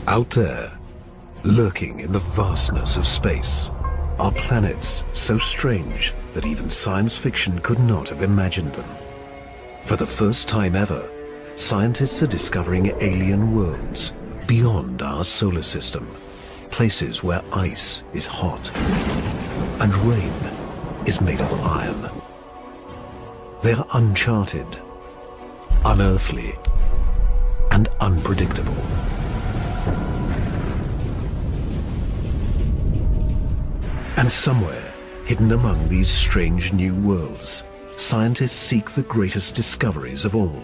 Out there, lurking in the vastness of space, are planets so strange that even science fiction could not have imagined them. For the first time ever, scientists are discovering alien worlds beyond our solar system, places where ice is hot and rain is made of iron. They are uncharted, unearthly, and unpredictable. And somewhere, hidden among these strange new worlds, scientists seek the greatest discoveries of all.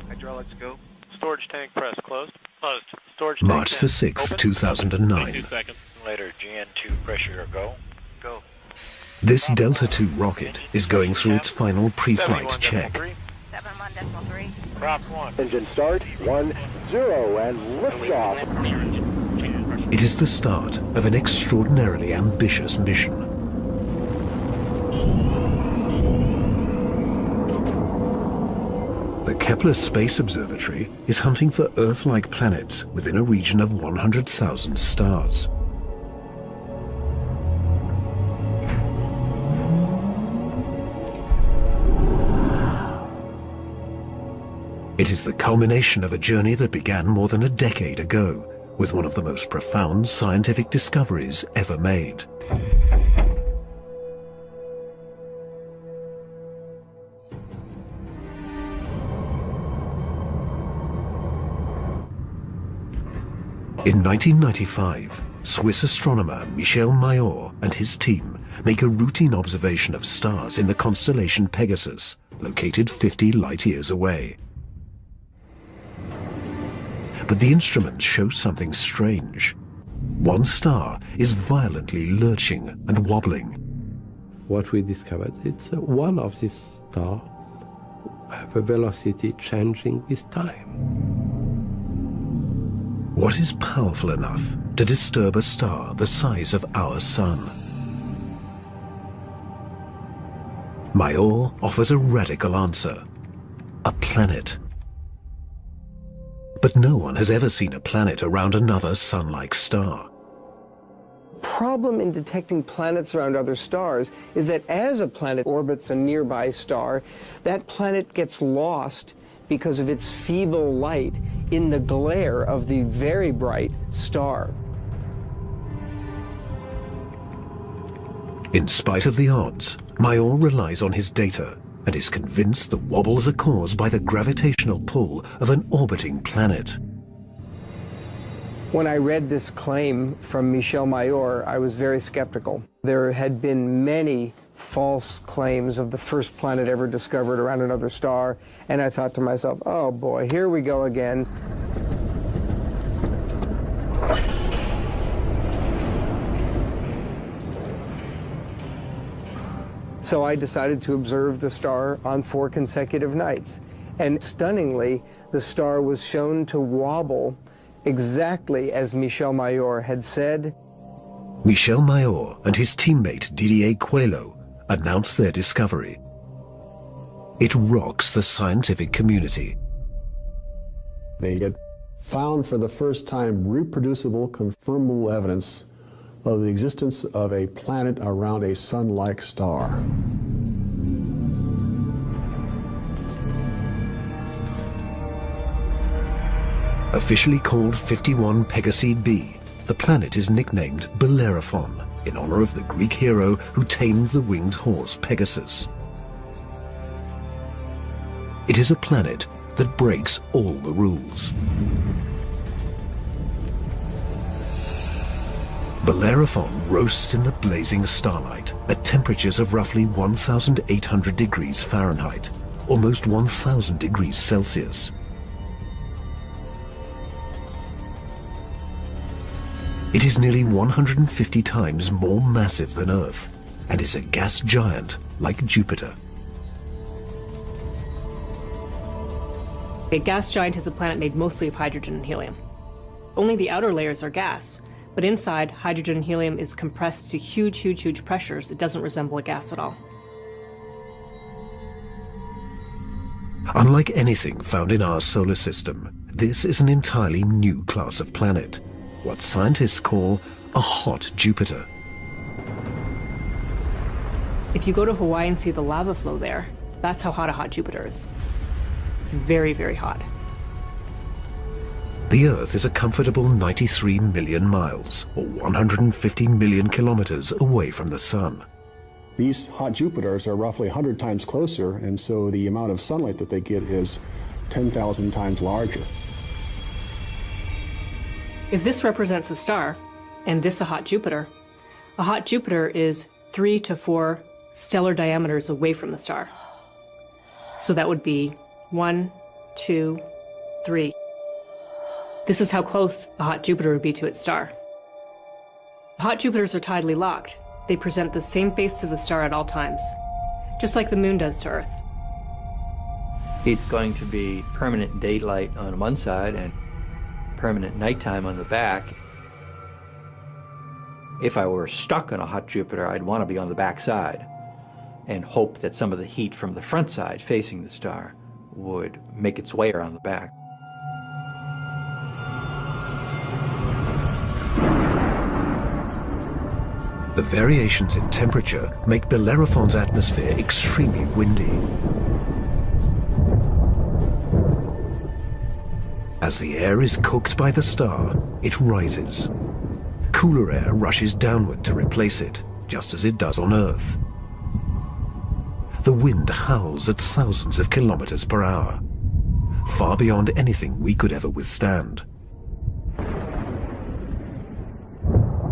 Hydraulics go. Storage tank press closed. Closed. Storage March tank the 6th, 2009. 2 seconds. Later, GN2 pressure go. Go. This Delta II rocket is going through its final pre-flight check. 71.3. Prop 1. Engine start, 1-0, and liftoff. It is the start of an extraordinarily ambitious mission. The Kepler Space Observatory is hunting for Earth-like planets within a region of 100,000 stars. It is the culmination of a journey that began more than a decade ago, with one of the most profound scientific discoveries ever made. In 1995, Swiss astronomer Michel Mayor and his team make a routine observation of stars in the constellation Pegasus, located 50 light-years away. But the instruments show something strange. One star is violently lurching and wobbling. What we discovered, it's one of these stars have a velocity changing with time. What is powerful enough to disturb a star the size of our sun? Mayor offers a radical answer: a planet. But no one has ever seen a planet around another sun-like star. Problem in detecting planets around other stars is that as a planet orbits a nearby star, that planet gets lost because of its feeble light in the glare of the very bright star. In spite of the odds, Mayor relies on his data and is convinced the wobbles are caused by the gravitational pull of an orbiting planet. When I read this claim from Michel Mayor, I was very skeptical. There had been many false claims of the first planet ever discovered around another star, and I thought to myself, oh boy, here we go again. So I decided to observe the star on 4 consecutive nights. And stunningly, the star was shown to wobble exactly as Michel Mayor had said. Michel Mayor and his teammate Didier Queloz announced their discovery. It rocks the scientific community. They had found for the first time reproducible, confirmable evidence of the existence of a planet around a sun-like star. Officially called 51 Pegasi b, the planet is nicknamed Bellerophon in honor of the Greek hero who tamed the winged horse Pegasus. It is a planet that breaks all the rules. Bellerophon roasts in the blazing starlight at temperatures of roughly 1,800 degrees Fahrenheit, almost 1,000 degrees Celsius. It is nearly 150 times more massive than Earth and is a gas giant like Jupiter. A gas giant is a planet made mostly of hydrogen and helium. Only the outer layers are gas, but inside, hydrogen and helium is compressed to huge, huge, huge pressures. It doesn't resemble a gas at all. Unlike anything found in our solar system, this is an entirely new class of planet, what scientists call a hot Jupiter. If you go to Hawaii and see the lava flow there, that's how hot a hot Jupiter is. It's very, very hot. The Earth is a comfortable 93 million miles, or 150 million kilometers away from the Sun. These hot Jupiters are roughly 100 times closer, and so the amount of sunlight that they get is 10,000 times larger. If this represents a star, and this a hot Jupiter is 3 to 4 stellar diameters away from the star. So that would be 1, 2, 3. This is how close a hot Jupiter would be to its star. Hot Jupiters are tidally locked. They present the same face to the star at all times, just like the moon does to Earth. It's going to be permanent daylight on one side and permanent nighttime on the back. If I were stuck on a hot Jupiter, I'd want to be on the back side and hope that some of the heat from the front side facing the star would make its way around the back. The variations in temperature make Bellerophon's atmosphere extremely windy. As the air is cooked by the star, it rises. Cooler air rushes downward to replace it, just as it does on Earth. The wind howls at thousands of kilometers per hour, far beyond anything we could ever withstand.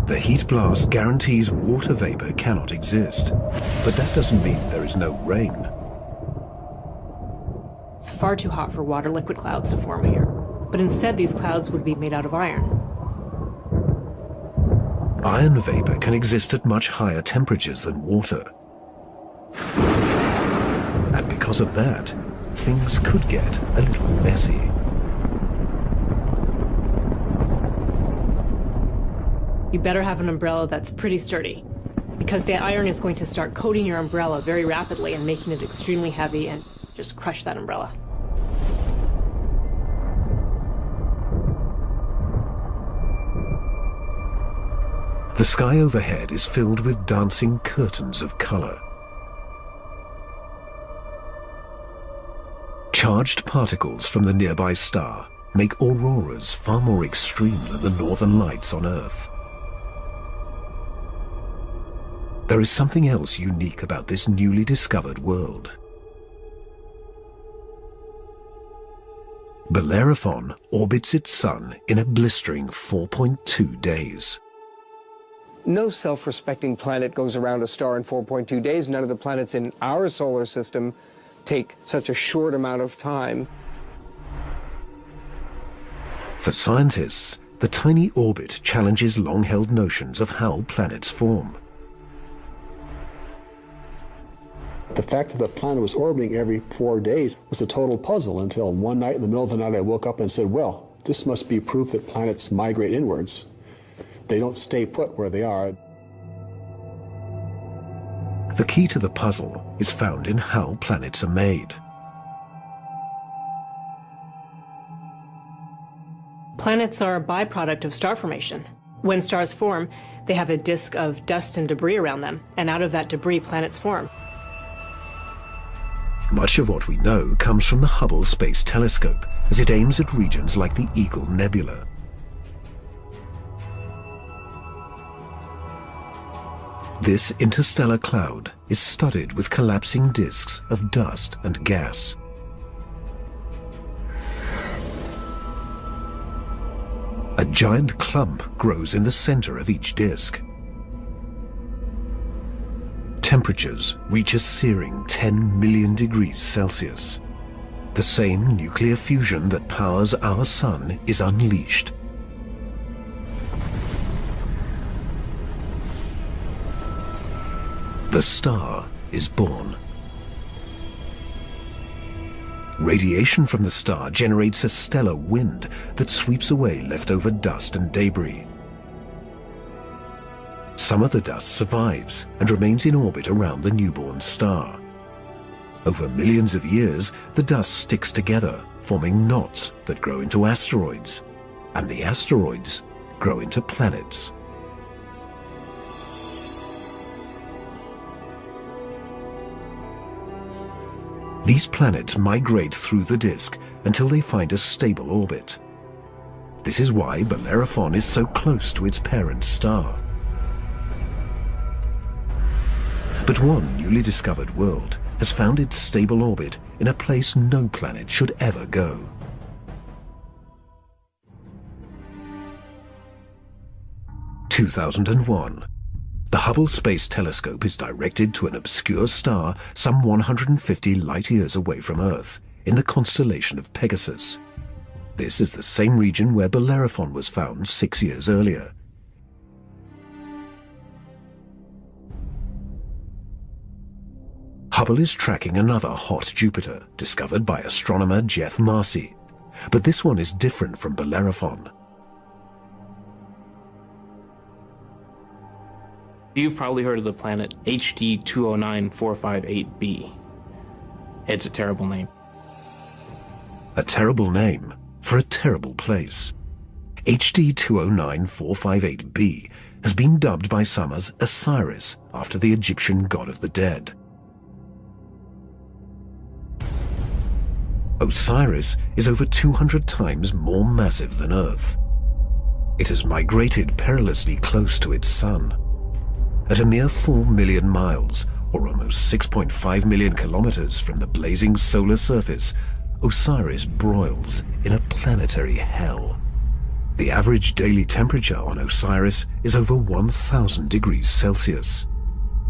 The heat blast guarantees water vapor cannot exist, but that doesn't mean there is no rain. It's far too hot for water liquid clouds to form here, but instead these clouds would be made out of iron. Iron vapor can exist at much higher temperatures than water. And because of that, things could get a little messy. You better have an umbrella that's pretty sturdy, because the iron is going to start coating your umbrella very rapidly and making it extremely heavy and just crush that umbrella. The sky overhead is filled with dancing curtains of color. Charged particles from the nearby star make auroras far more extreme than the northern lights on Earth. There is something else unique about this newly discovered world. Bellerophon orbits its sun in a blistering 4.2 days. No self-respecting planet goes around a star in 4.2 days. None of the planets in our solar system take such a short amount of time. For scientists, the tiny orbit challenges long-held notions of how planets form. The fact that the planet was orbiting every 4 days was a total puzzle until one night in the middle of the night I woke up and said, well, this must be proof that planets migrate inwards. They don't stay put where they are. The key to the puzzle is found in how planets are made. Planets are a byproduct of star formation. When stars form, they have a disk of dust and debris around them, and out of that debris, planets form. Much of what we know comes from the Hubble Space Telescope as it aims at regions like the Eagle Nebula. This interstellar cloud is studded with collapsing disks of dust and gas. A giant clump grows in the center of each disk. Temperatures reach a searing 10 million degrees Celsius. The same nuclear fusion that powers our sun is unleashed. The star is born. Radiation from the star generates a stellar wind that sweeps away leftover dust and debris. Some of the dust survives and remains in orbit around the newborn star. Over millions of years, the dust sticks together, forming knots that grow into asteroids, and the asteroids grow into planets. These planets migrate through the disk until they find a stable orbit. This is why Bellerophon is so close to its parent star. But one newly discovered world has found its stable orbit in a place no planet should ever go. In 2001. The Hubble Space Telescope is directed to an obscure star some 150 light-years away from Earth, in the constellation of Pegasus. This is the same region where Bellerophon was found 6 years earlier. Hubble is tracking another hot Jupiter, discovered by astronomer Geoff Marcy. But this one is different from Bellerophon. You've probably heard of the planet HD 209458b. It's a terrible name. A terrible name for a terrible place. HD 209458b has been dubbed by some as Osiris, after the Egyptian god of the dead. Osiris is over 200 times more massive than Earth. It has migrated perilously close to its sun. At a mere 4 million miles, or almost 6.5 million kilometers from the blazing solar surface, Osiris broils in a planetary hell. The average daily temperature on Osiris is over 1,000 degrees Celsius.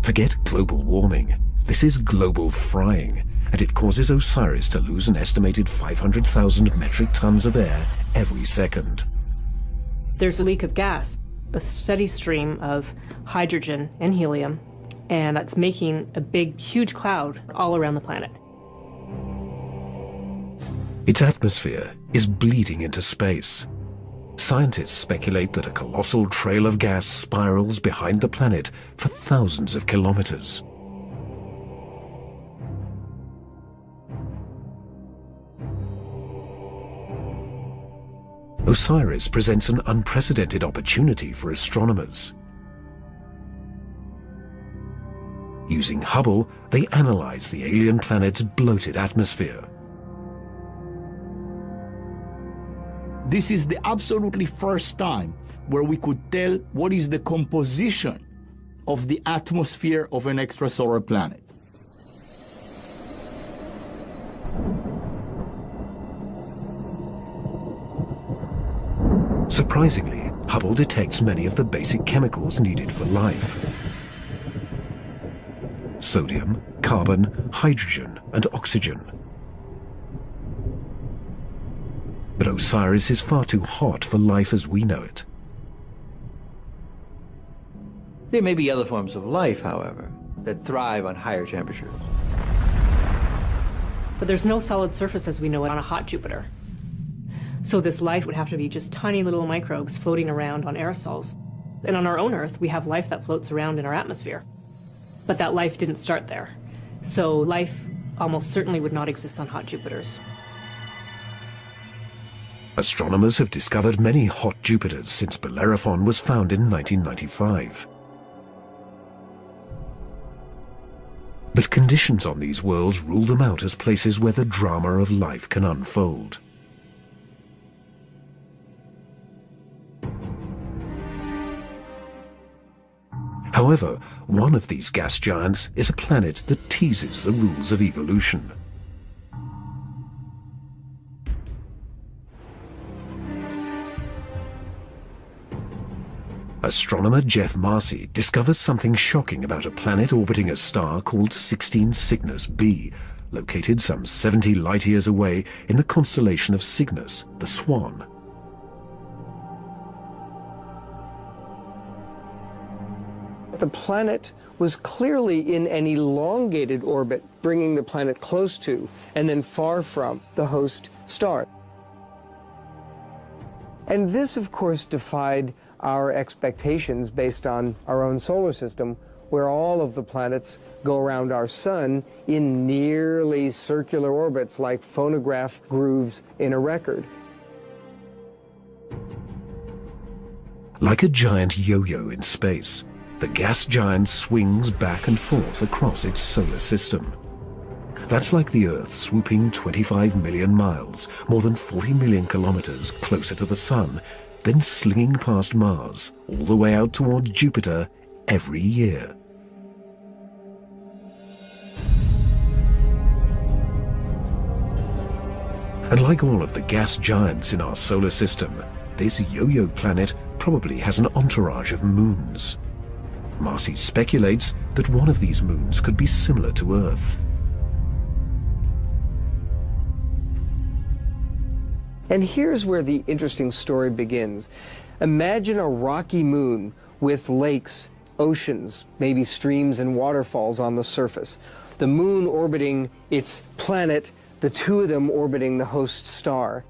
Forget global warming. This is global frying, and it causes Osiris to lose an estimated 500,000 metric tons of air every second. There's a leak of gas, a steady stream of hydrogen and helium, and that's making a big, huge cloud all around the planet. Its atmosphere is bleeding into space. Scientists speculate that a colossal trail of gas spirals behind the planet for thousands of kilometers. Osiris presents an unprecedented opportunity for astronomers. Using Hubble, they analyze the alien planet's bloated atmosphere. This is the absolutely first time where we could tell what is the composition of the atmosphere of an extrasolar planet. Surprisingly, Hubble detects many of the basic chemicals needed for life. Sodium, carbon, hydrogen, and oxygen. But Osiris is far too hot for life as we know it. There may be other forms of life, however, that thrive on higher temperatures. But there's no solid surface as we know it on a hot Jupiter. So this life would have to be just tiny little microbes floating around on aerosols. And on our own Earth, we have life that floats around in our atmosphere. But that life didn't start there. So life almost certainly would not exist on hot Jupiters. Astronomers have discovered many hot Jupiters since Bellerophon was found in 1995. But conditions on these worlds rule them out as places where the drama of life can unfold. However, one of these gas giants is a planet that teases the rules of evolution. Astronomer Geoff Marcy discovers something shocking about a planet orbiting a star called 16 Cygnus b, located some 70 light-years away in the constellation of Cygnus, the Swan. The planet was clearly in an elongated orbit, bringing the planet close to and then far from the host star. And this, of course, defied our expectations based on our own solar system, where all of the planets go around our sun in nearly circular orbits like phonograph grooves in a record. Like a giant yo-yo in space, the gas giant swings back and forth across its solar system. That's like the Earth swooping 25 million miles, more than 40 million kilometers closer to the Sun, then slinging past Mars, all the way out towards Jupiter every year. And like all of the gas giants in our solar system, this yo-yo planet probably has an entourage of moons. Marcy speculates that one of these moons could be similar to Earth. And here's where the interesting story begins. Imagine a rocky moon with lakes, oceans, maybe streams and waterfalls on the surface. The moon orbiting its planet, the two of them orbiting the host star.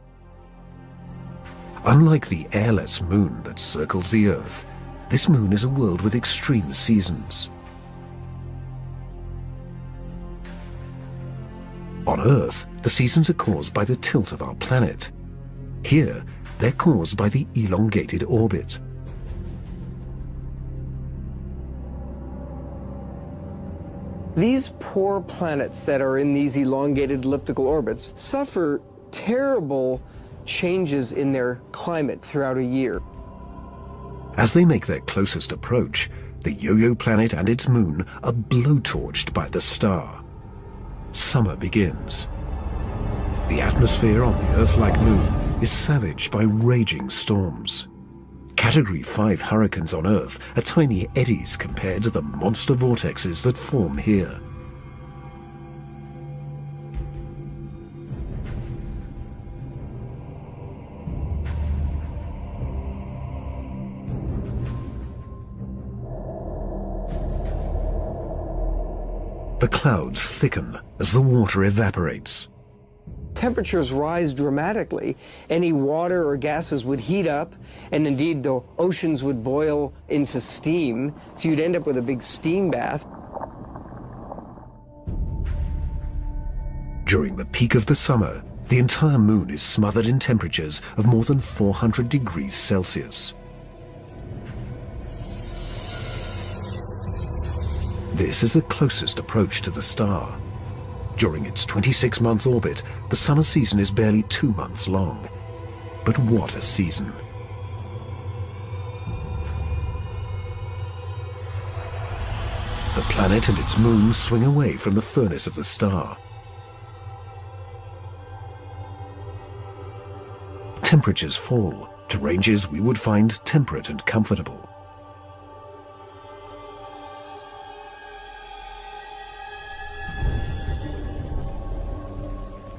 Unlike the airless moon that circles the Earth, this moon is a world with extreme seasons. On Earth, the seasons are caused by the tilt of our planet. Here, they're caused by the elongated orbit. These poor planets that are in these elongated elliptical orbits suffer terrible changes in their climate throughout a year. As they make their closest approach, the yo-yo planet and its moon are blowtorched by the star. Summer begins. The atmosphere on the Earth-like moon is savaged by raging storms. Category 5 hurricanes on Earth are tiny eddies compared to the monster vortexes that form here. The clouds thicken as the water evaporates. Temperatures rise dramatically. Any water or gases would heat up, and indeed the oceans would boil into steam, so you'd end up with a big steam bath. During the peak of the summer, the entire moon is smothered in temperatures of more than 400 degrees Celsius. This is the closest approach to the star. During its 26-month orbit, the summer season is barely 2 months long. But what a season! The planet and its moon swing away from the furnace of the star. Temperatures fall to ranges we would find temperate and comfortable.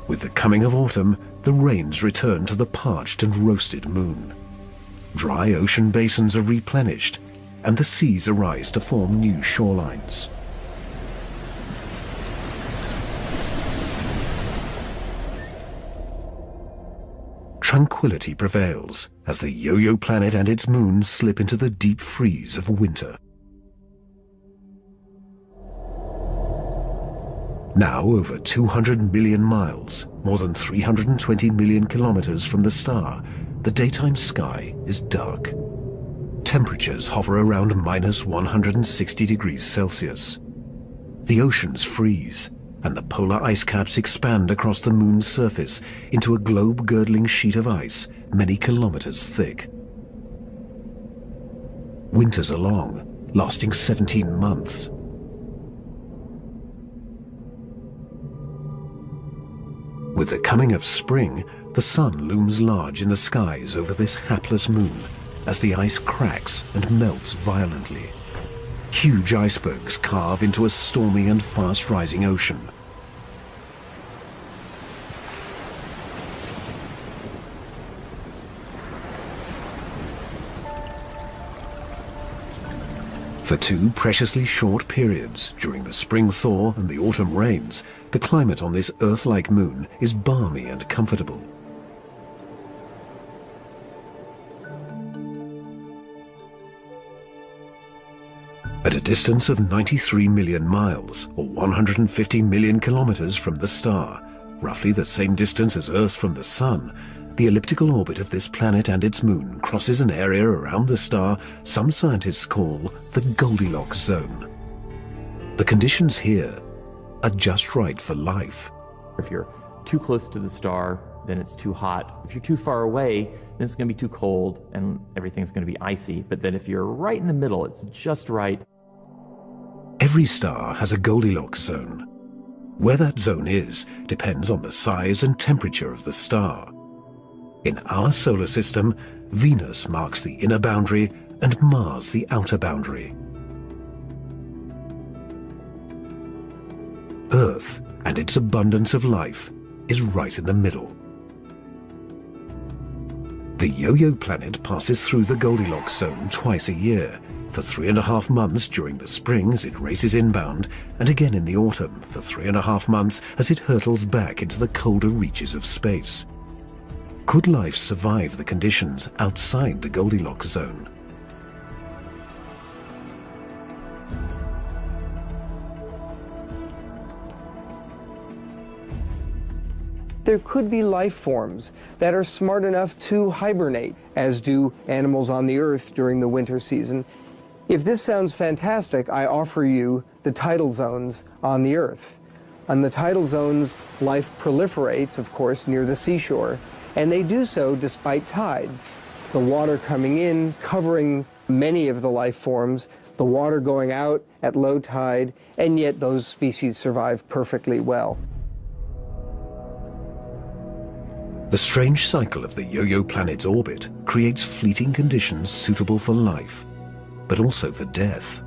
With the coming of autumn, the rains return to the parched and roasted moon. Dry ocean basins are replenished, and the seas arise to form new shorelines. Tranquility prevails as the yo-yo planet and its moon slip into the deep freeze of winter. Now over 200 million miles, more than 320 million kilometers from the star, the daytime sky is dark. Temperatures hover around minus 160 degrees Celsius. The oceans freeze, and the polar ice caps expand across the moon's surface into a globe-girdling sheet of ice many kilometers thick. Winters are long, lasting 17 months. With the coming of spring, the sun looms large in the skies over this hapless moon as the ice cracks and melts violently. Huge icebergs carve into a stormy and fast-rising ocean. For two preciously short periods, during the spring thaw and the autumn rains, the climate on this Earth-like moon is balmy and comfortable. At a distance of 93 million miles, or 150 million kilometers from the star, roughly the same distance as Earth from the Sun, the elliptical orbit of this planet and its moon crosses an area around the star some scientists call the Goldilocks zone. The conditions here are just right for life. If you're too close to the star, then it's too hot. If you're too far away, then it's going to be too cold and everything's going to be icy. But then if you're right in the middle, it's just right. Every star has a Goldilocks zone. Where that zone is depends on the size and temperature of the star. In our solar system, Venus marks the inner boundary and Mars the outer boundary. Earth and its abundance of life is right in the middle. The Yo-Yo planet passes through the Goldilocks zone twice a year, for 3.5 months during the spring as it races inbound, and again in the autumn for 3.5 months as it hurtles back into the colder reaches of space. Could life survive the conditions outside the Goldilocks zone? There could be life forms that are smart enough to hibernate, as do animals on the Earth during the winter season. If this sounds fantastic, I offer you the tidal zones on the Earth. On the tidal zones, life proliferates, of course, near the seashore, and they do so despite tides. The water coming in, covering many of the life forms, the water going out at low tide, and yet those species survive perfectly well. The strange cycle of the Yo-Yo planet's orbit creates fleeting conditions suitable for life, but also for death.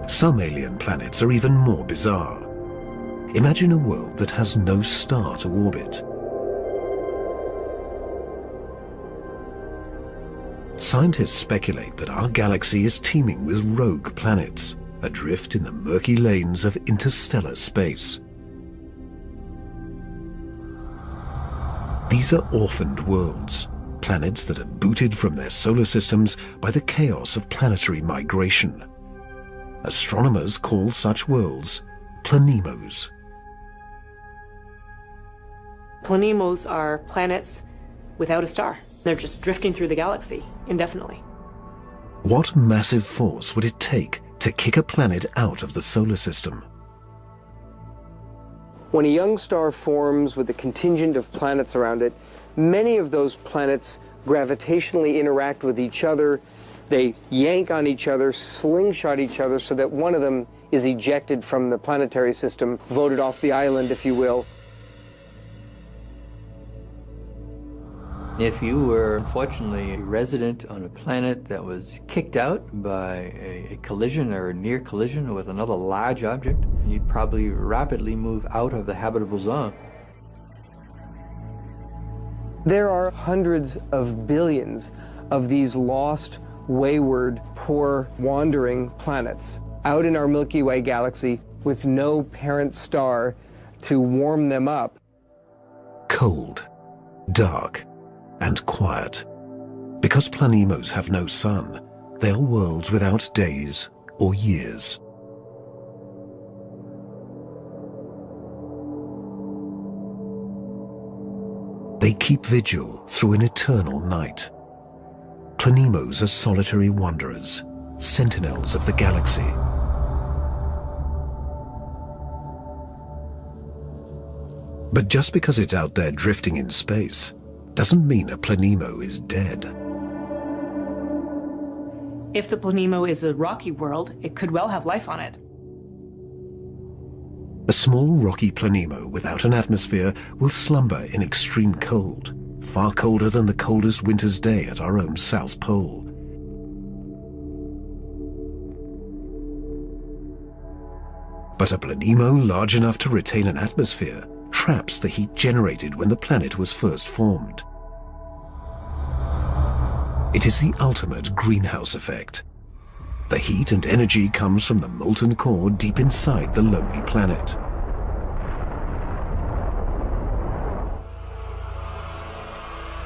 Some alien planets are even more bizarre. Imagine a world that has no star to orbit. Scientists speculate that our galaxy is teeming with rogue planets, adrift in the murky lanes of interstellar space. These are orphaned worlds, planets that are booted from their solar systems by the chaos of planetary migration. Astronomers call such worlds planemos. Planemos are planets without a star. They're just drifting through the galaxy indefinitely. What massive force would it take to kick a planet out of the solar system? When a young star forms with a contingent of planets around it, many of those planets gravitationally interact with each other. They yank on each other, slingshot each other, so that one of them is ejected from the planetary system, voted off the island, if you will. If you were, unfortunately, a resident on a planet that was kicked out by a collision or a near collision with another large object, you'd probably rapidly move out of the habitable zone. There are hundreds of billions of these lost, wayward, poor, wandering planets out in our Milky Way galaxy with no parent star to warm them up. Cold, dark, and quiet. Because planemos have no sun, they are worlds without days or years. They keep vigil through an eternal night. Planemos are solitary wanderers, sentinels of the galaxy. But just because it's out there drifting in space doesn't mean a planemo is dead. If the planemo is a rocky world, it could well have life on it. A small rocky planemo without an atmosphere will slumber in extreme cold, far colder than the coldest winter's day at our own South Pole. But a planemo large enough to retain an atmosphere traps the heat generated when the planet was first formed. It is the ultimate greenhouse effect. The heat and energy comes from the molten core deep inside the lonely planet.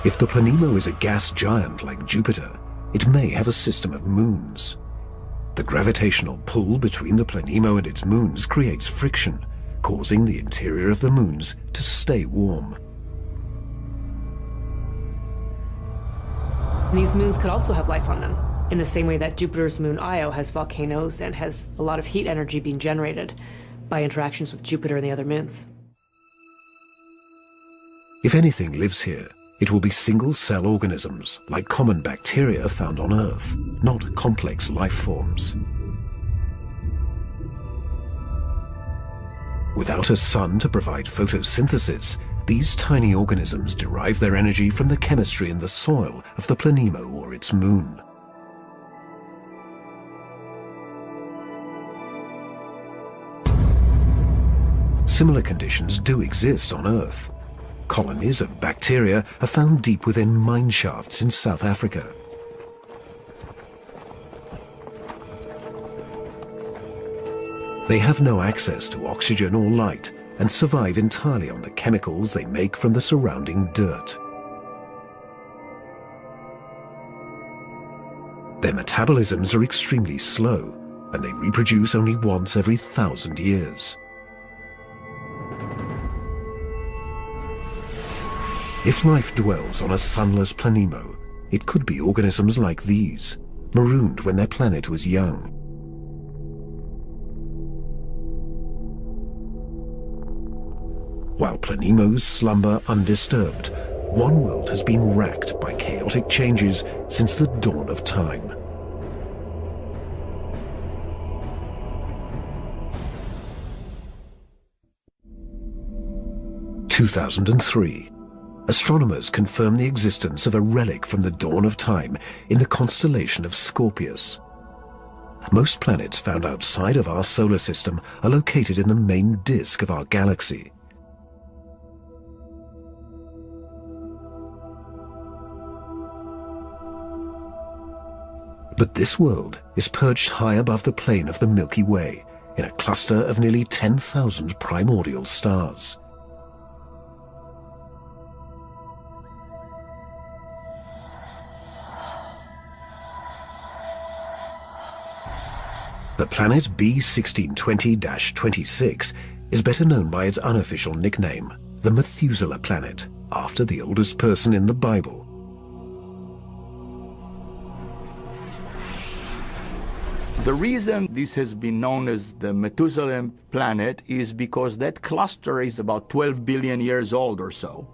If the Planemo is a gas giant like Jupiter, it may have a system of moons. The gravitational pull between the Planemo and its moons creates friction, causing the interior of the moons to stay warm. These moons could also have life on them, in the same way that Jupiter's moon Io has volcanoes and has a lot of heat energy being generated by interactions with Jupiter and the other moons. If anything lives here, it will be single-cell organisms like common bacteria found on Earth, not complex life forms. Without a sun to provide photosynthesis, these tiny organisms derive their energy from the chemistry in the soil of the Planemo or its moon. Similar conditions do exist on Earth. Colonies of bacteria are found deep within mine shafts in South Africa. They have no access to oxygen or light and survive entirely on the chemicals they make from the surrounding dirt. Their metabolisms are extremely slow, and they reproduce only once every 1,000 years. If life dwells on a sunless Planemo, it could be organisms like these, marooned when their planet was young. While Planemos slumber undisturbed, one world has been racked by chaotic changes since the dawn of time. In 2003, astronomers confirmed the existence of a relic from the dawn of time in the constellation of Scorpius. Most planets found outside of our solar system are located in the main disk of our galaxy. But this world is perched high above the plane of the Milky Way in a cluster of nearly 10,000 primordial stars. The planet B1620-26 is better known by its unofficial nickname, the Methuselah planet, after the oldest person in the Bible. The reason this has been known as the Methuselah planet is because that cluster is about 12 billion years old or so.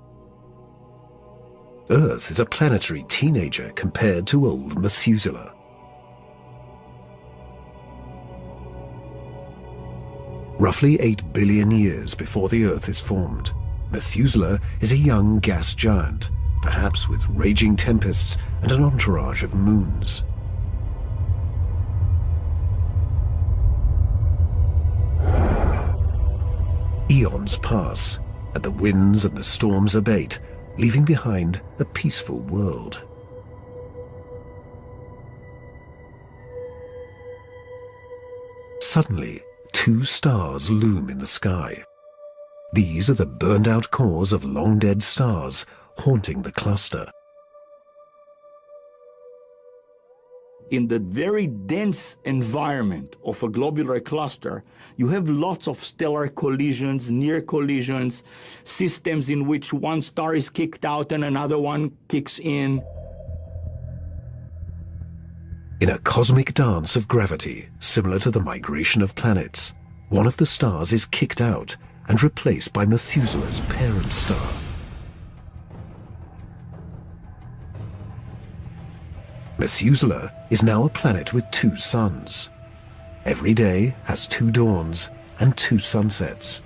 Earth is a planetary teenager compared to old Methuselah. Roughly 8 billion years before the Earth is formed, Methuselah is a young gas giant, perhaps with raging tempests and an entourage of moons. Eons pass, and the winds and the storms abate, leaving behind a peaceful world. Suddenly, two stars loom in the sky. These are the burned-out cores of long-dead stars haunting the cluster. In the very dense environment of a globular cluster, you have lots of stellar collisions, near collisions, systems in which one star is kicked out and another one kicks in. In a cosmic dance of gravity, similar to the migration of planets, one of the stars is kicked out and replaced by Methuselah's parent star. Methuselah is now a planet with two suns. Every day has two dawns and two sunsets.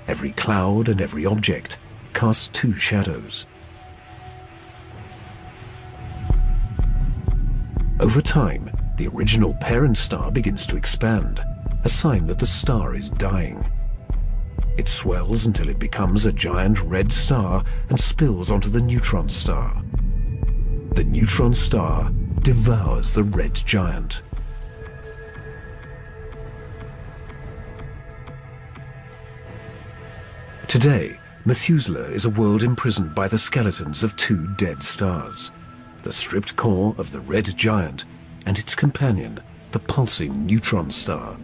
Every cloud and every object casts two shadows. Over time, the original parent star begins to expand, a sign that the star is dying. It swells until it becomes a giant red star and spills onto the neutron star. The neutron star devours the red giant. Today, Methuselah is a world imprisoned by the skeletons of two dead stars, the stripped core of the red giant and its companion, the pulsing neutron star.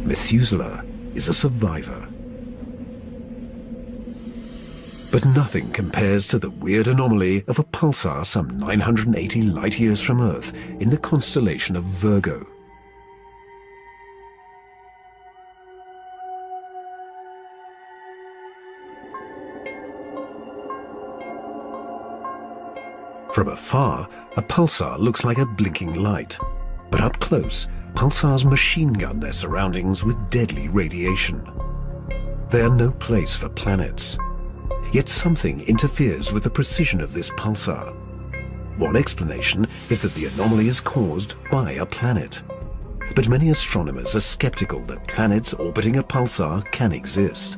Methuselah is a survivor. But nothing compares to the weird anomaly of a pulsar some 980 light-years from Earth in the constellation of Virgo. From afar, a pulsar looks like a blinking light, but up close, pulsars machine gun their surroundings with deadly radiation. They are no place for planets. Yet something interferes with the precision of this pulsar. One explanation is that the anomaly is caused by a planet. But many astronomers are skeptical that planets orbiting a pulsar can exist.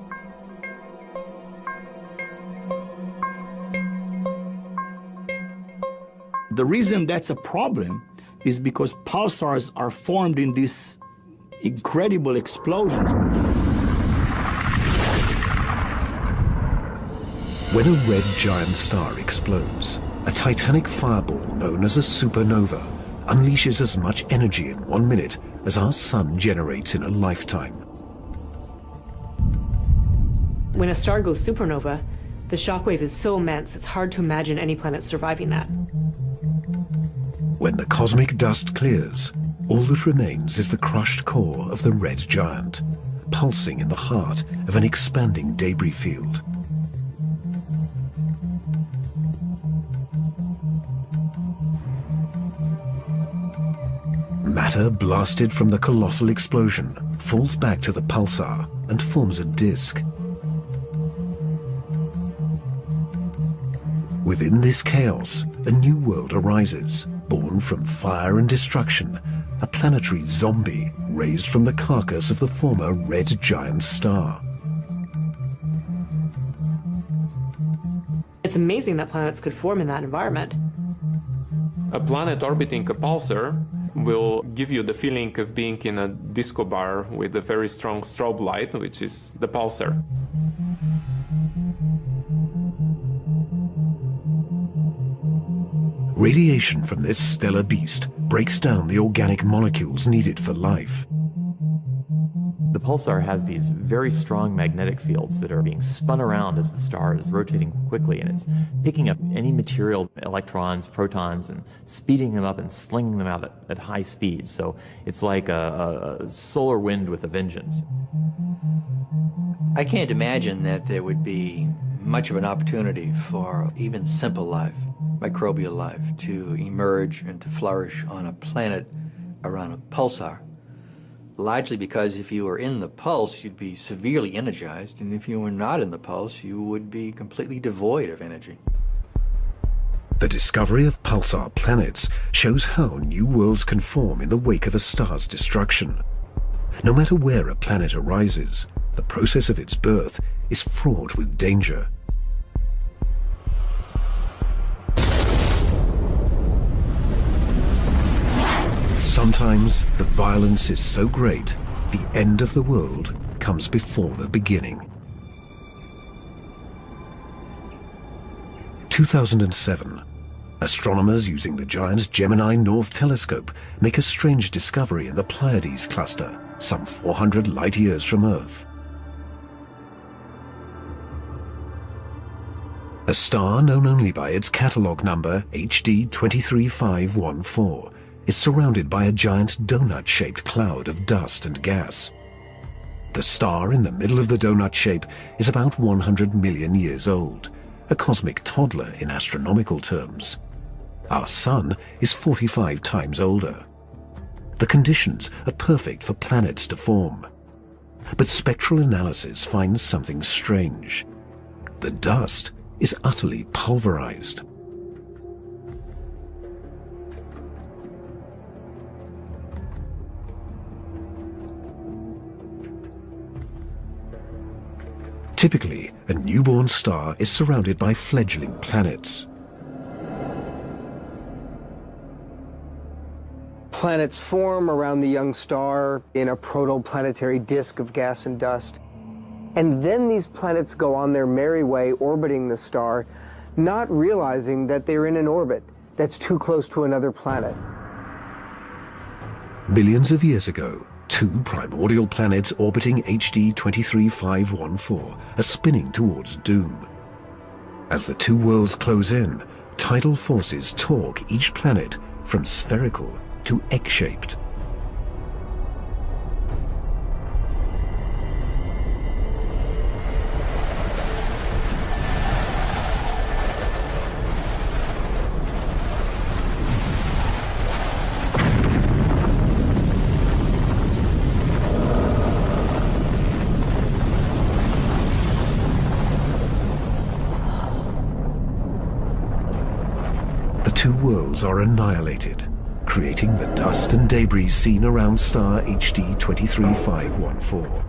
The reason that's a problem is because pulsars are formed in these incredible explosions. When a red giant star explodes, a titanic fireball known as a supernova unleashes as much energy in 1 minute as our sun generates in a lifetime. When a star goes supernova, the shockwave is so immense it's hard to imagine any planet surviving that. When the cosmic dust clears, all that remains is the crushed core of the red giant, pulsing in the heart of an expanding debris field. Matter blasted from the colossal explosion falls back to the pulsar and forms a disk. Within this chaos, a new world arises, born from fire and destruction, a planetary zombie raised from the carcass of the former red giant star. It's amazing that planets could form in that environment. A planet orbiting a pulsar will give you the feeling of being in a disco bar with a very strong strobe light, which is the pulsar. Radiation from this stellar beast breaks down the organic molecules needed for life. The pulsar has these very strong magnetic fields that are being spun around as the star is rotating quickly, and it's picking up any material, electrons, protons, and speeding them up and slinging them out at high speed. So it's like a solar wind with a vengeance. I can't imagine that there would be much of an opportunity for even simple life, microbial life, to emerge and to flourish on a planet around a pulsar. Largely because if you were in the pulse, you'd be severely energized, and if you were not in the pulse, you would be completely devoid of energy. The discovery of pulsar planets shows how new worlds can form in the wake of a star's destruction. No matter where a planet arises, the process of its birth is fraught with danger. Sometimes the violence is so great, the end of the world comes before the beginning. 2007, astronomers using the giant Gemini North Telescope make a strange discovery in the Pleiades cluster, some 400 light-years from Earth. A star known only by its catalog number HD 23514 is surrounded by a giant donut-shaped cloud of dust and gas. The star in the middle of the donut shape is about 100 million years old, a cosmic toddler in astronomical terms. Our Sun is 45 times older. The conditions are perfect for planets to form. But spectral analysis finds something strange. The dust is utterly pulverized. Typically, a newborn star is surrounded by fledgling planets. Planets form around the young star in a protoplanetary disk of gas and dust. And then these planets go on their merry way orbiting the star, not realizing that they're in an orbit that's too close to another planet. Billions of years ago, two primordial planets orbiting HD 23514 are spinning towards doom. As the two worlds close in, tidal forces torque each planet from spherical to egg-shaped. The two worlds are annihilated, creating the dust and debris seen around star HD 23514.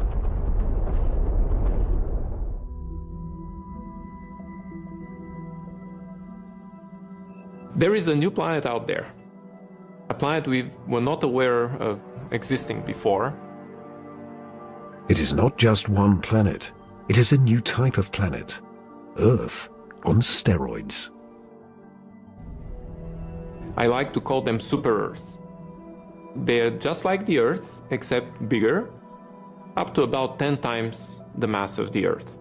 There is a new planet out there, a planet we were not aware of existing before. It is not just one planet, it is a new type of planet, Earth on steroids. I like to call them super-Earths. They're just like the Earth, except bigger, up to about 10 times the mass of the Earth.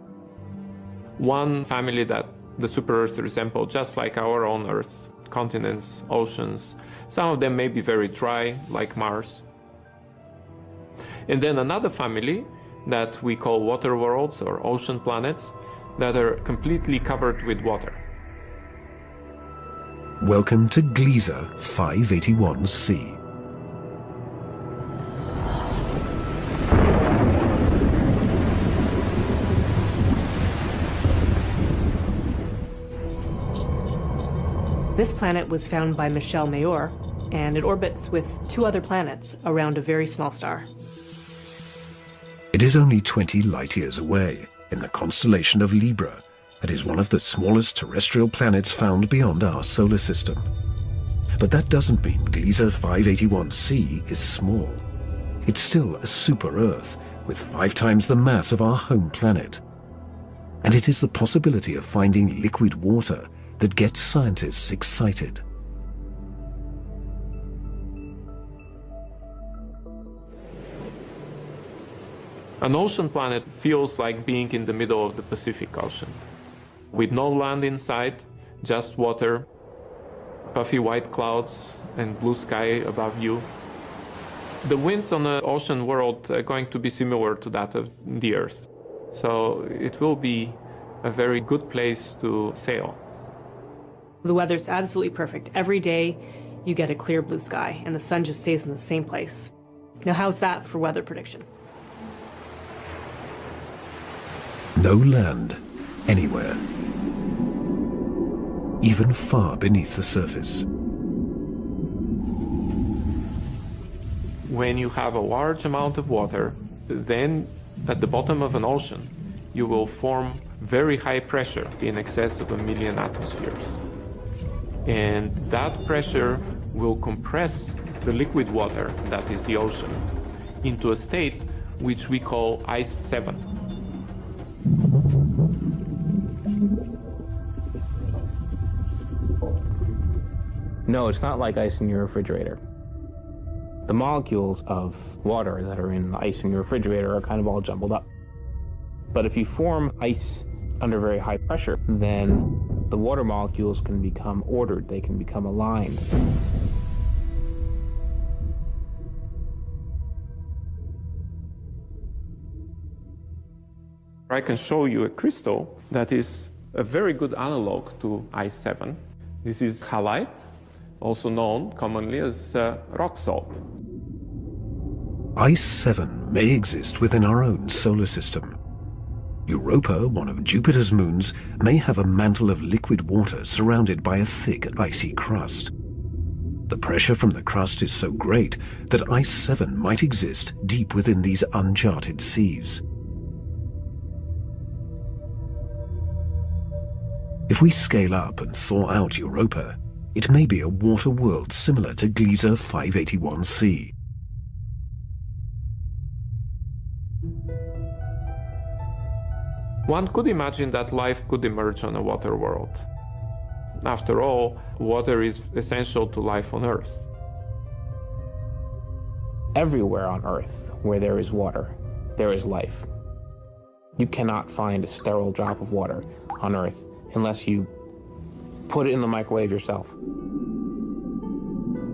One family that the super-Earths resemble just like our own Earth, continents, oceans. Some of them may be very dry, like Mars. And then another family that we call water worlds or ocean planets that are completely covered with water. Welcome to Gliese 581c. This planet was found by Michel Mayor, and it orbits with two other planets around a very small star. It is only 20 light-years away, in the constellation of Libra, and is one of the smallest terrestrial planets found beyond our solar system. But that doesn't mean Gliese 581c is small. It's still a super-Earth, with 5 times the mass of our home planet. And it is the possibility of finding liquid water that gets scientists excited. An ocean planet feels like being in the middle of the Pacific Ocean, with no land in sight, just water, puffy white clouds, and blue sky above you. The winds on the ocean world are going to be similar to that of the Earth, so it will be a very good place to sail. The weather's absolutely perfect. Every day you get a clear blue sky, and the sun just stays in the same place. Now, how's that for weather prediction? No land anywhere, even far beneath the surface. When you have a large amount of water, then at the bottom of an ocean, you will form very high pressure in excess of 1 million atmospheres. And that pressure will compress the liquid water, that is the ocean, into a state which we call ice 7. No, it's not like ice in your refrigerator. The molecules of water that are in the ice in your refrigerator are kind of all jumbled up. But if you form ice under very high pressure, then the water molecules can become ordered, they can become aligned. I can show you a crystal that is a very good analog to ice 7. This is halite, also known commonly as rock salt. Ice 7 may exist within our own solar system. Europa, one of Jupiter's moons, may have a mantle of liquid water surrounded by a thick, icy crust. The pressure from the crust is so great that Ice 7 might exist deep within these uncharted seas. If we scale up and thaw out Europa, it may be a water world similar to Gliese 581c. One could imagine that life could emerge on a water world. After all, water is essential to life on Earth. Everywhere on Earth where there is water, there is life. You cannot find a sterile drop of water on Earth unless you put it in the microwave yourself.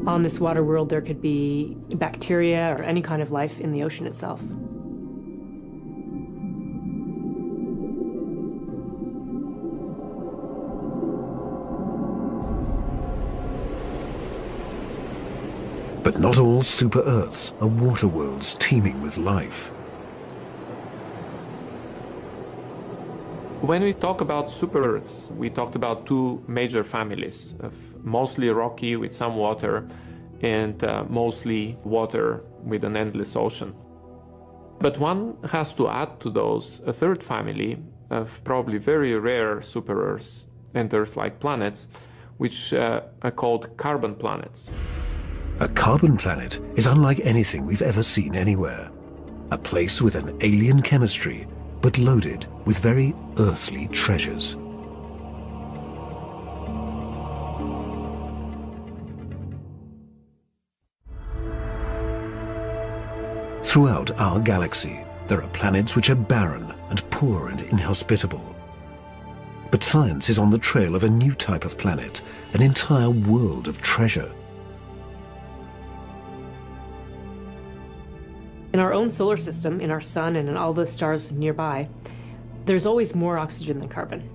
On this water world, there could be bacteria or any kind of life in the ocean itself. But not all super-Earths are water worlds teeming with life. When we talk about super-Earths, we talked about two major families of mostly rocky with some water and mostly water with an endless ocean. But one has to add to those a third family of probably very rare super-Earths and Earth-like planets, which are called carbon planets. A carbon planet is unlike anything we've ever seen anywhere. A place with an alien chemistry, but loaded with very earthly treasures. Throughout our galaxy, there are planets which are barren and poor and inhospitable. But science is on the trail of a new type of planet, an entire world of treasure. In our own solar system, in our sun and in all the stars nearby, there's always more oxygen than carbon.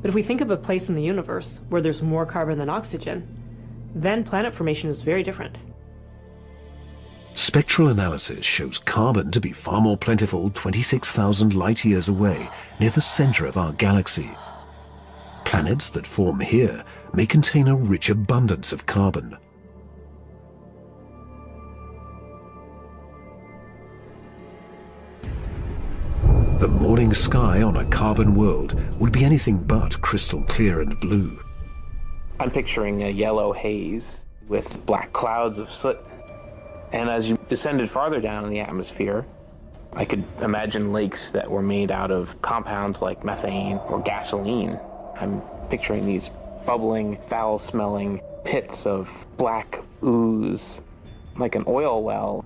But if we think of a place in the universe where there's more carbon than oxygen, then planet formation is very different. Spectral analysis shows carbon to be far more plentiful 26,000 light-years away, near the center of our galaxy. Planets that form here may contain a rich abundance of carbon. The morning sky on a carbon world would be anything but crystal clear and blue. I'm picturing a yellow haze with black clouds of soot. And as you descended farther down in the atmosphere, I could imagine lakes that were made out of compounds like methane or gasoline. I'm picturing these bubbling, foul-smelling pits of black ooze, like an oil well.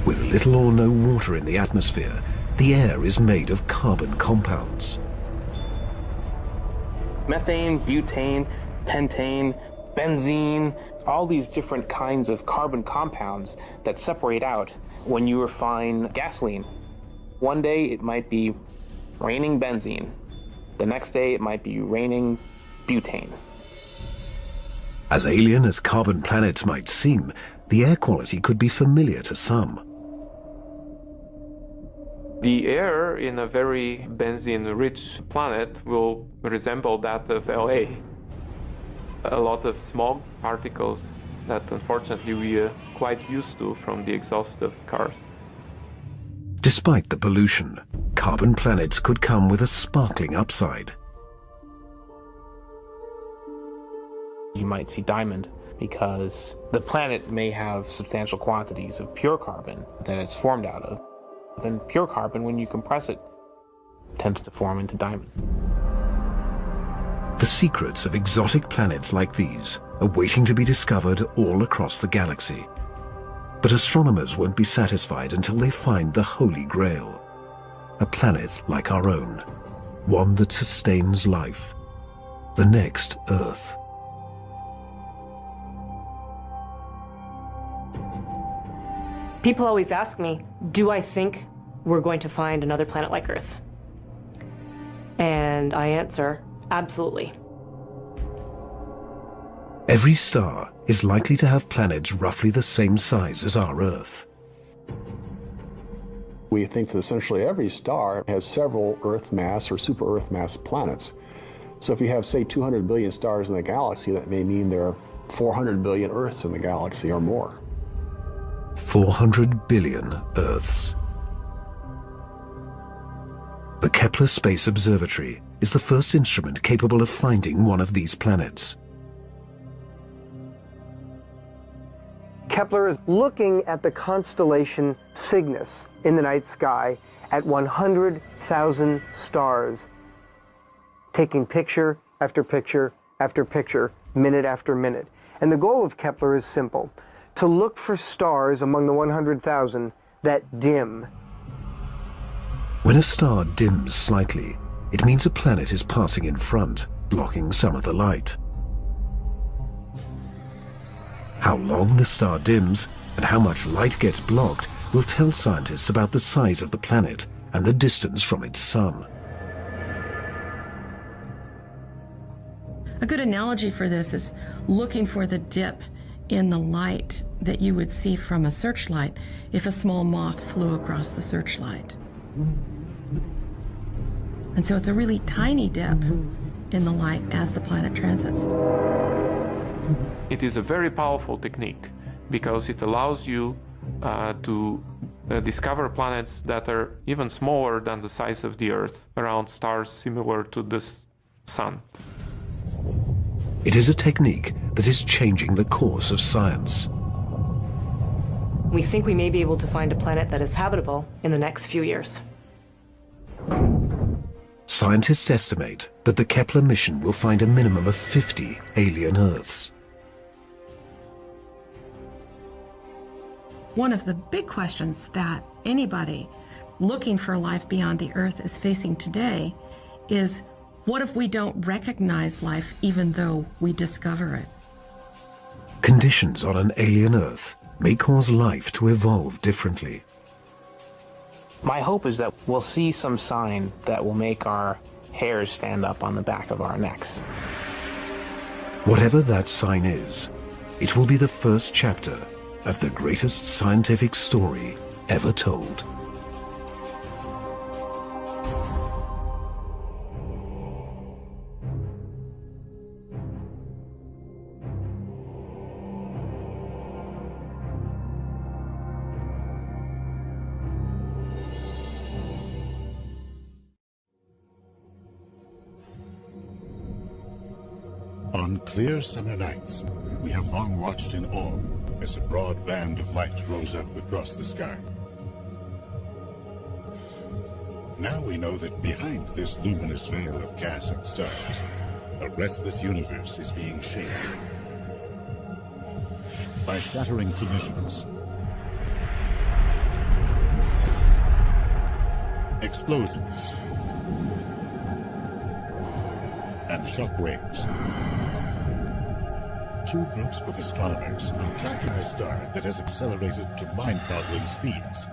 With little or no water in the atmosphere, the air is made of carbon compounds. Methane, butane, pentane, benzene, all these different kinds of carbon compounds that separate out when you refine gasoline. One day it might be raining benzene. The next day it might be raining butane. As alien as carbon planets might seem, the air quality could be familiar to some. The air in a very benzene-rich planet will resemble that of LA. A lot of smog particles that unfortunately we are quite used to from the exhaust of cars. Despite the pollution, carbon planets could come with a sparkling upside. You might see diamond because the planet may have substantial quantities of pure carbon that it's formed out of. And pure carbon, when you compress it, tends to form into diamond. The secrets of exotic planets like these are waiting to be discovered all across the galaxy. But astronomers won't be satisfied until they find the Holy Grail, a planet like our own, one that sustains life, the next Earth. People always ask me, do I think we're going to find another planet like Earth? And I answer, absolutely. Every star is likely to have planets roughly the same size as our Earth. We think that essentially every star has several Earth mass or super Earth mass planets. So if you have, say, 200 billion stars in the galaxy, that may mean there are 400 billion Earths in the galaxy or more. 400 billion Earths. The Kepler Space Observatory is the first instrument capable of finding one of these planets. Kepler is looking at the constellation Cygnus in the night sky at 100,000 stars, taking picture after picture after picture, minute after minute. And the goal of Kepler is simple: to look for stars among the 100,000 that dim. When a star dims slightly, it means a planet is passing in front, blocking some of the light. How long the star dims and how much light gets blocked will tell scientists about the size of the planet and the distance from its sun. A good analogy for this is looking for the dip in the light that you would see from a searchlight if a small moth flew across the searchlight. And so it's a really tiny dip in the light as the planet transits. It is a very powerful technique because it allows you to discover planets that are even smaller than the size of the Earth around stars similar to the Sun. It is a technique that is changing the course of science. We think we may be able to find a planet that is habitable in the next few years. Scientists estimate that the Kepler mission will find a minimum of 50 alien Earths. One of the big questions that anybody looking for life beyond the Earth is facing today is, what if we don't recognize life even though we discover it? Conditions on an alien Earth may cause life to evolve differently. My hope is that we'll see some sign that will make our hairs stand up on the back of our necks. Whatever that sign is, it will be the first chapter of the greatest scientific story ever told. On clear summer nights, we have long watched in awe as a broad band of light rose up across the sky. Now we know that behind this luminous veil of gas and stars, a restless universe is being shaped by shattering collisions, explosions, and shock waves. Two groups of astronomers are tracking a star that has accelerated to mind-boggling speeds.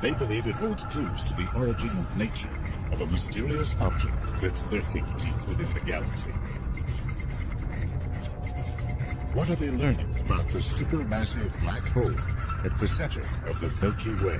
They believe it holds clues to the origin and nature of a mysterious object that's lurking deep within the galaxy. What are they learning about the supermassive black hole at the center of the Milky Way?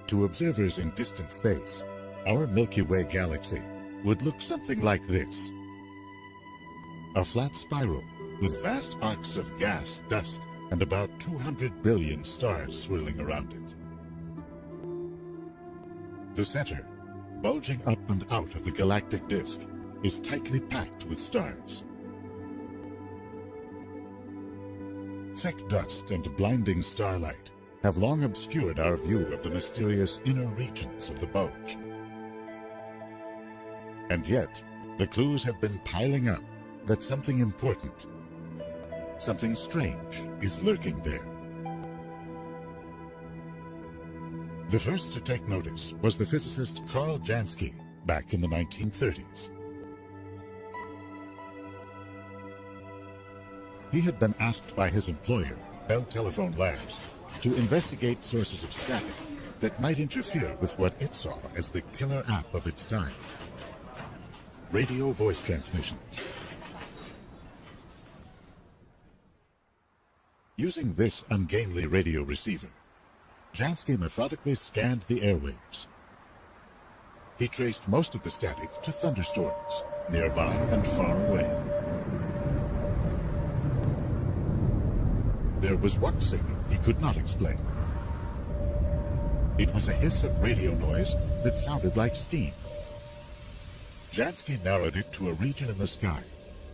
To observers in distant space, our Milky Way galaxy would look something like this. A flat spiral with vast arcs of gas, dust, and about 200 billion stars swirling around it. The center, bulging up and out of the galactic disk, is tightly packed with stars. Thick dust and blinding starlight have long obscured our view of the mysterious inner regions of the bulge. And yet, the clues have been piling up that something important, something strange, is lurking there. The first to take notice was the physicist Karl Jansky back in the 1930s. He had been asked by his employer, Bell Telephone Labs, to investigate sources of static that might interfere with what it saw as the killer app of its time: radio voice transmissions. Using this ungainly radio receiver, Jansky methodically scanned the airwaves. He traced most of the static to thunderstorms, nearby and far away. There was one signal he could not explain. It was a hiss of radio noise that sounded like steam. Jansky narrowed it to a region in the sky,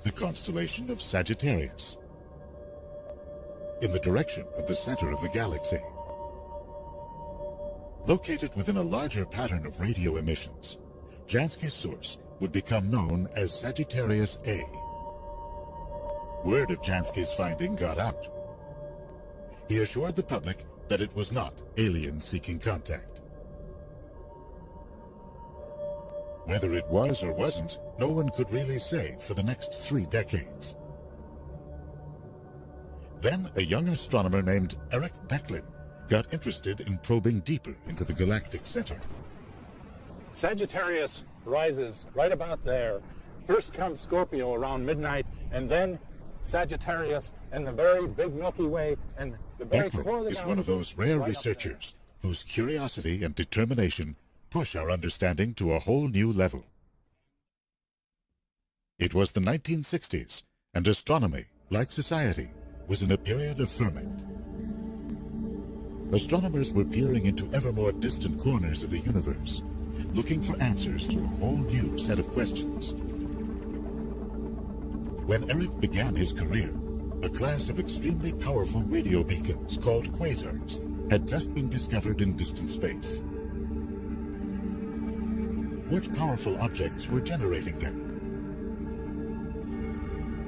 the constellation of Sagittarius, in the direction of the center of the galaxy. Located within a larger pattern of radio emissions, Jansky's source would become known as Sagittarius A. Word of Jansky's finding got out. He assured the public that it was not aliens seeking contact. Whether it was or wasn't, no one could really say for the next 3 decades. Then a young astronomer named Eric Becklin got interested in probing deeper into the galactic center. Sagittarius rises right about there. First comes Scorpio around midnight, and then Sagittarius and the very big Milky Way and the very core of the Becklin is one of those rare researchers whose curiosity and determination push our understanding to a whole new level. It was the 1960s, and astronomy, like society, was in a period of ferment. Astronomers were peering into ever more distant corners of the universe, looking for answers to a whole new set of questions. When Eric began his career, a class of extremely powerful radio beacons called quasars had just been discovered in distant space. What powerful objects were generating them?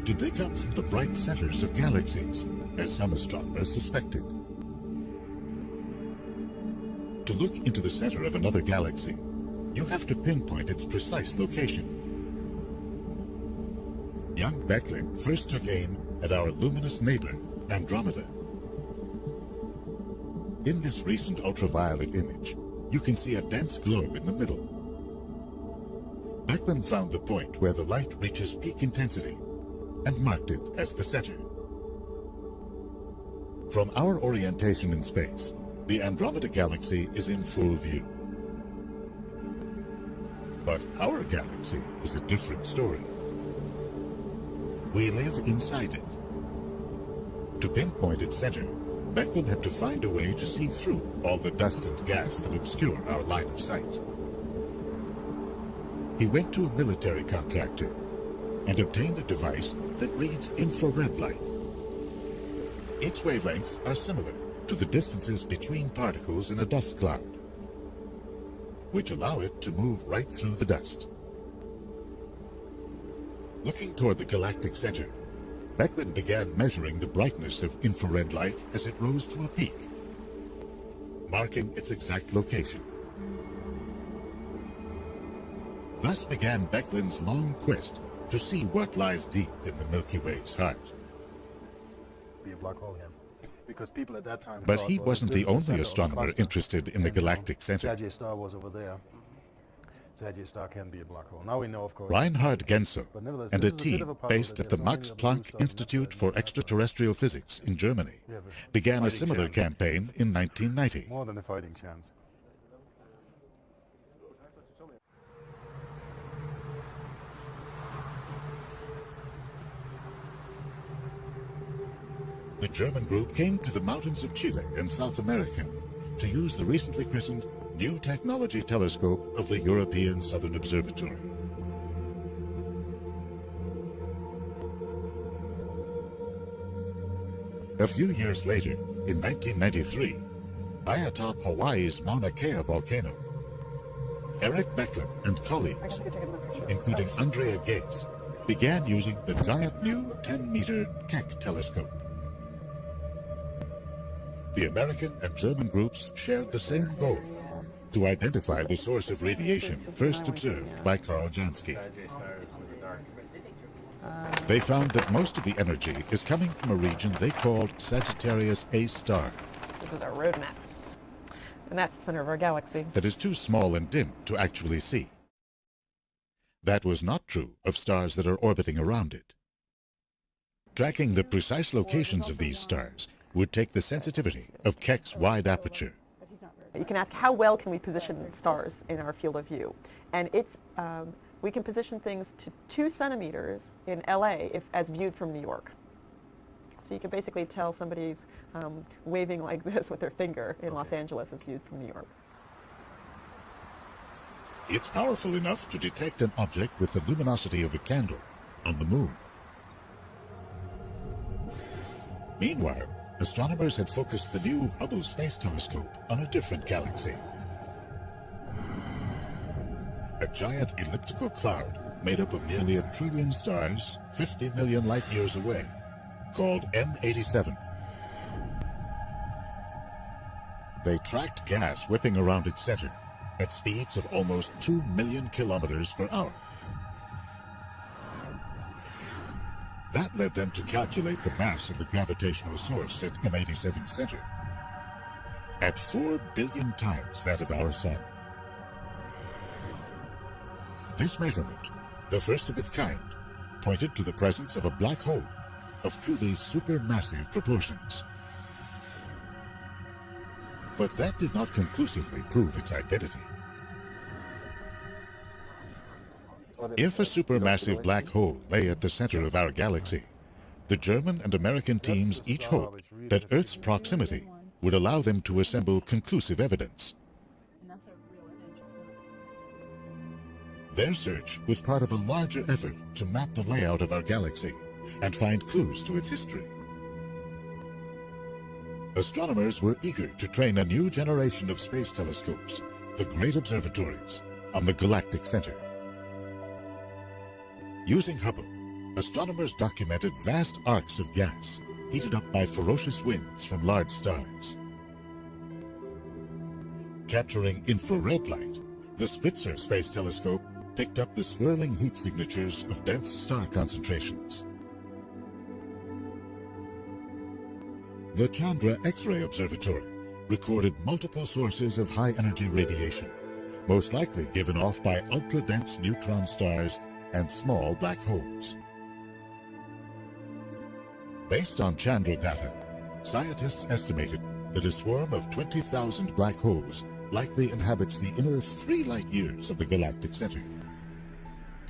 Did they come from the bright centers of galaxies, as some astronomers suspected? To look into the center of another galaxy, you have to pinpoint its precise location. Young Becklin first took aim at our luminous neighbor, Andromeda. In this recent ultraviolet image, you can see a dense globe in the middle. Becklin found the point where the light reaches peak intensity and marked it as the center. From our orientation in space, the Andromeda Galaxy is in full view. But our galaxy is a different story. We live inside it. To pinpoint its center, Becklin had to find a way to see through all the dust and gas that obscure our line of sight. He went to a military contractor and obtained a device that reads infrared light. Its wavelengths are similar to the distances between particles in a dust cloud, which allow it to move right through the dust. Looking toward the galactic center, Becklin began measuring the brightness of infrared light as it rose to a peak, marking its exact location. Thus began Becklin's long quest to see what lies deep in the Milky Way's heart. Be a black hole here. Because people at that time But he wasn't the only astronomer interested in the galactic center. Sagittarius star was over there. Sagittarius star can be a black hole. Now we know, of course. Reinhard Genzel But nevertheless, and this a is a bit team of a puzzle based that at the there's only Max a blue Planck star Institute for Extraterrestrial Physics in Germany began a similar campaign in 1990. More than a fighting chance. The German group came to the mountains of Chile in South America to use the recently christened New Technology Telescope of the European Southern Observatory. A few years later, in 1993, high atop Hawaii's Mauna Kea volcano, Eric Becklin and colleagues, including Andrea Ghez, began using the giant new 10-meter Keck telescope. The American and German groups shared the same goal, to identify the source of radiation first observed by Carl Jansky. They found that most of the energy is coming from a region they called Sagittarius A star. This is our roadmap, and that's the center of our galaxy. That is too small and dim to actually see. That was not true of stars that are orbiting around it. Tracking the precise locations of these stars would take the sensitivity of Keck's wide aperture. You can ask, how well can we position stars in our field of view? And it's, we can position things to 2 centimeters in LA as viewed from New York. So you can basically tell somebody's waving like this with their finger in Los Angeles as viewed from New York. It's powerful enough to detect an object with the luminosity of a candle on the moon. Meanwhile, astronomers had focused the new Hubble Space Telescope on a different galaxy. A giant elliptical cloud made up of nearly 1 trillion stars 50 million light years away, called M87. They tracked gas whipping around its center at speeds of almost 2 million kilometers per hour. That led them to calculate the mass of the gravitational source at M87's center at 4 billion times that of our Sun. This measurement, the first of its kind, pointed to the presence of a black hole of truly supermassive proportions. But that did not conclusively prove its identity. If a supermassive black hole lay at the center of our galaxy, the German and American teams each hoped that Earth's proximity would allow them to assemble conclusive evidence. Their search was part of a larger effort to map the layout of our galaxy and find clues to its history. Astronomers were eager to train a new generation of space telescopes, the Great Observatories, on the galactic center. Using Hubble, astronomers documented vast arcs of gas heated up by ferocious winds from large stars. Capturing infrared light, the Spitzer Space Telescope picked up the swirling heat signatures of dense star concentrations. The Chandra X-ray Observatory recorded multiple sources of high-energy radiation, most likely given off by ultra-dense neutron stars and small black holes. Based on Chandra data, scientists estimated that a swarm of 20,000 black holes likely inhabits the inner 3 light years of the galactic center.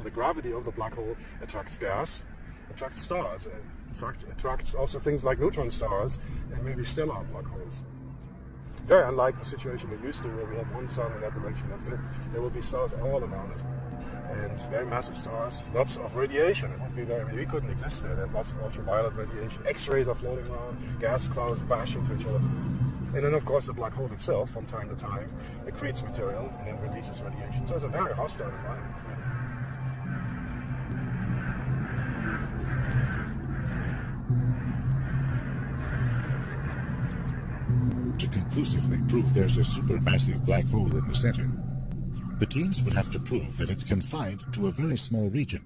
The gravity of the black hole attracts gas, attracts stars, and in fact attracts also things like neutron stars and maybe stellar black holes. Very unlike the situation we're used to where we have one sun in that direction, that's it. There will be stars all around us. And very massive stars, lots of radiation. It would be we couldn't exist there. There's lots of ultraviolet radiation. X-rays are floating around, gas clouds bash into each other. And then, of course, the black hole itself, from time to time, accretes material and then releases radiation. So it's a very hostile environment. To conclusively prove there's a supermassive black hole in the center, the teams would have to prove that it's confined to a very small region,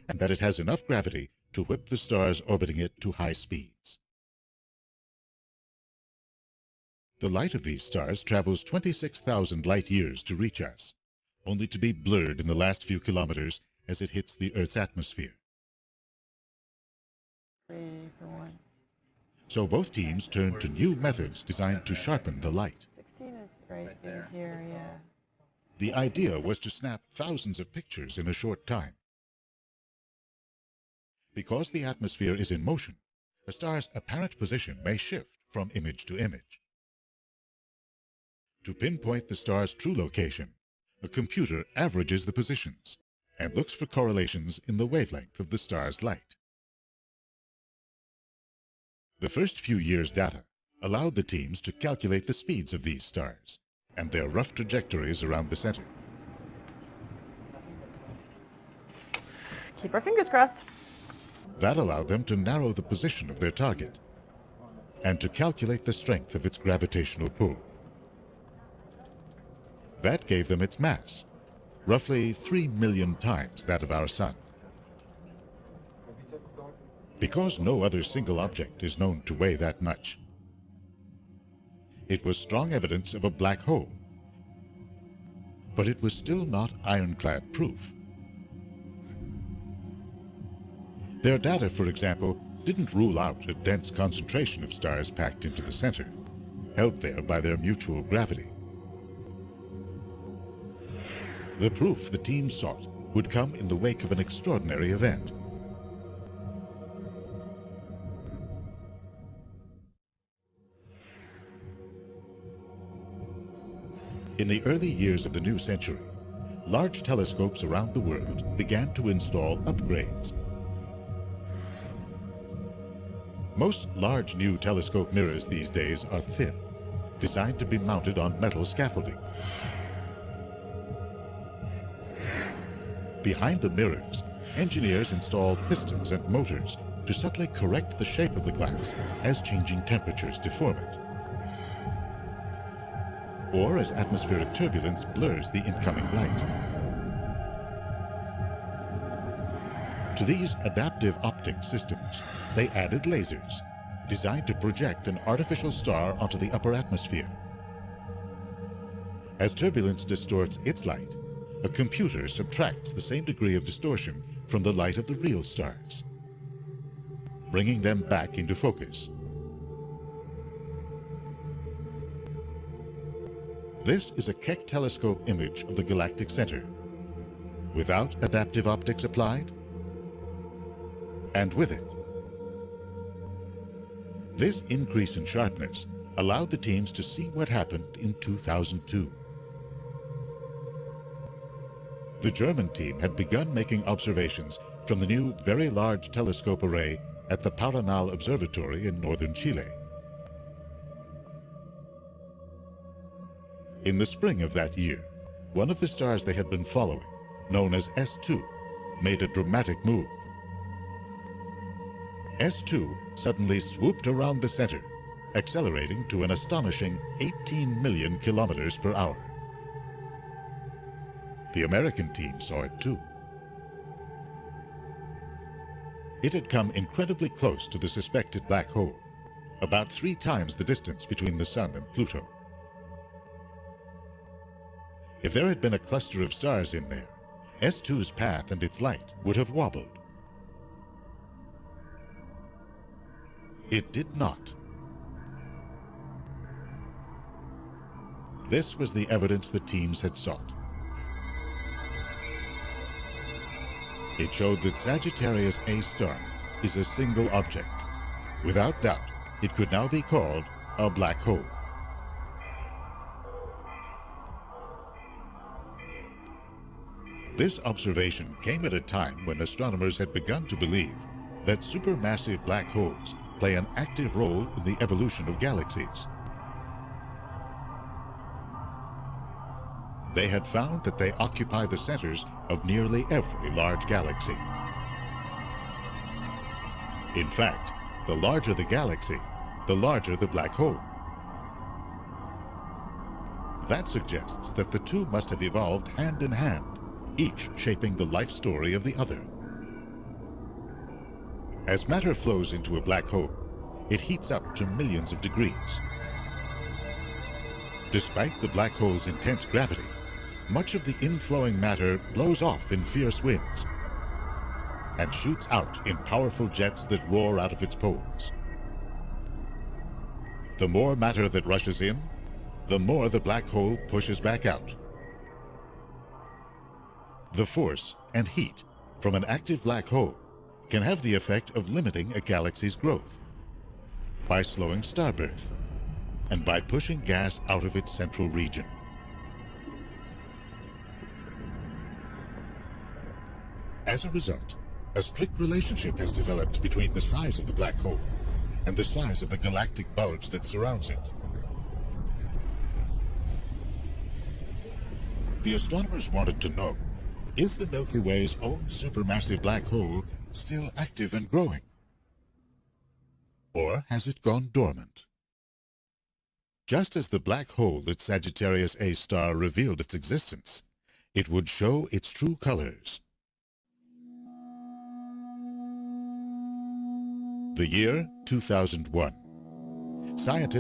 and that it has enough gravity to whip the stars orbiting it to high speeds. The light of these stars travels 26,000 light years to reach us, only to be blurred in the last few kilometers as it hits the Earth's atmosphere. So both teams turned to new methods designed to sharpen the light. 16 is right in here, yeah. The idea was to snap thousands of pictures in a short time. Because the atmosphere is in motion, a star's apparent position may shift from image to image. To pinpoint the star's true location, a computer averages the positions and looks for correlations in the wavelength of the star's light. The first few years' data allowed the teams to calculate the speeds of these stars and their rough trajectories around the center. Keep our fingers crossed. That allowed them to narrow the position of their target and to calculate the strength of its gravitational pull. That gave them its mass, roughly 3 million times that of our Sun. Because no other single object is known to weigh that much, it was strong evidence of a black hole. But it was still not ironclad proof. Their data, for example, didn't rule out a dense concentration of stars packed into the center, held there by their mutual gravity. The proof the team sought would come in the wake of an extraordinary event. In the early years of the new century, large telescopes around the world began to install upgrades. Most large new telescope mirrors these days are thin, designed to be mounted on metal scaffolding. Behind the mirrors, engineers installed pistons and motors to subtly correct the shape of the glass as changing temperatures deform it, or as atmospheric turbulence blurs the incoming light. To these adaptive optic systems, they added lasers, designed to project an artificial star onto the upper atmosphere. As turbulence distorts its light, a computer subtracts the same degree of distortion from the light of the real stars, bringing them back into focus. This is a Keck telescope image of the galactic center, without adaptive optics applied, and with it. This increase in sharpness allowed the teams to see what happened in 2002. The German team had begun making observations from the new Very Large Telescope array at the Paranal Observatory in northern Chile. In the spring of that year, one of the stars they had been following, known as S2, made a dramatic move. S2 suddenly swooped around the center, accelerating to an astonishing 18 million kilometers per hour. The American team saw it too. It had come incredibly close to the suspected black hole, about 3 times the distance between the Sun and Pluto. If there had been a cluster of stars in there, S2's path and its light would have wobbled. It did not. This was the evidence the teams had sought. It showed that Sagittarius A star is a single object. Without doubt, it could now be called a black hole. This observation came at a time when astronomers had begun to believe that supermassive black holes play an active role in the evolution of galaxies. They had found that they occupy the centers of nearly every large galaxy. In fact, the larger the galaxy, the larger the black hole. That suggests that the two must have evolved hand in hand, each shaping the life story of the other. As matter flows into a black hole, it heats up to millions of degrees. Despite the black hole's intense gravity, much of the inflowing matter blows off in fierce winds and shoots out in powerful jets that roar out of its poles. The more matter that rushes in, the more the black hole pushes back out. The force and heat from an active black hole can have the effect of limiting a galaxy's growth by slowing star birth and by pushing gas out of its central region. As a result, a strict relationship has developed between the size of the black hole and the size of the galactic bulge that surrounds it. The astronomers wanted to know, is the Milky Way's own supermassive black hole still active and growing? Or has it gone dormant? Just as the black hole at Sagittarius A star revealed its existence, it would show its true colors. The year 2001. Scientists